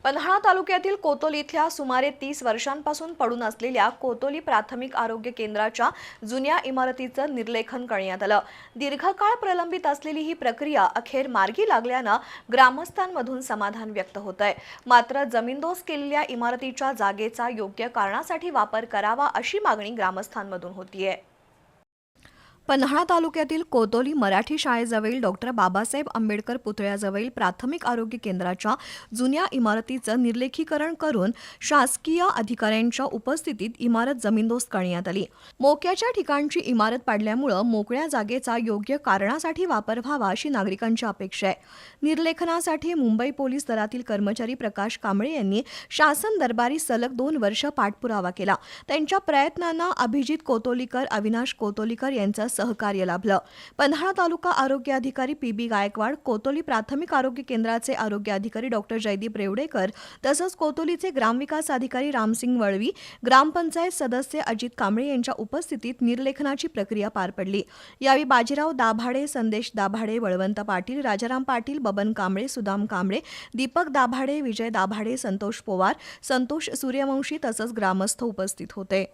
पन्हाळा तालुक्यातील कोतोली इथल्या सुमारे 30 वर्षांपासून पडून असलेल्या कोतोली प्राथमिक आरोग्य केंद्राच्या जुन्या इमारतीचं निर्लेखन करण्यात आलं। दीर्घकाळ प्रलंबित असलेली ही प्रक्रिया अखेर मार्गी लागल्यानं ग्रामस्थांमधून समाधान व्यक्त होतंय। मात्र जमीनदोस्त केलेल्या इमारतीच्या जागेचा योग्य कारणासाठी वापर करावा अशी मागणी ग्रामस्थांमधून होतीये। पन्हाळा तालुक्यातील कोतोली मराठी शाळेजवळील डॉक्टर बाबासाहेब आंबेडकर पुतळ्याजवळील प्राथमिक आरोग्य केंद्राच्या जुन्या इमारतीचं निर्लेखीकरण करून शासकीय अधिकाऱ्यांच्या उपस्थितीत इमारत जमीनदोस्त करण्यात आली। मोक्याच्या ठिकाणची इमारत पाडल्यामुळे मोकळ्या जागेचा योग्य कारणासाठी वापर व्हावा अशी नागरिकांची अपेक्षा आहे। निर्लेखनासाठी मुंबई पोलीस दलातील कर्मचारी प्रकाश कांबळे यांनी शासन दरबारी सलग 2 वर्ष पाठपुरावा केला। त्यांच्या प्रयत्नांना अभिजित कोतोलीकर, अविनाश कोतोलीकर यांचा सहकार्य लाभलं। पन्हाळा तालुका आरोग्य अधिकारी पी.बी. गायकवाड, कोतोली प्राथमिक आरोग्य केंद्राचे आरोग्य अधिकारी डॉक्टर जयदीप रेवडेकर तसंच कोतोलीचे ग्रामविकास अधिकारी रामसिंग वळवी, ग्रामपंचायत सदस्य अजित कांबळे यांच्या उपस्थितीत निर्लेखनाची प्रक्रिया पार पडली। यावेळी बाजीराव दाभाडे, संदेश दाभाडे, बळवंत पाटील, राजाराम पाटील, बबन कांबळे, सुदाम कांबळे, दीपक दाभाडे, विजय दाभाडे, संतोष पोवार, संतोष सूर्यवंशी तसंच ग्रामस्थ उपस्थित होते।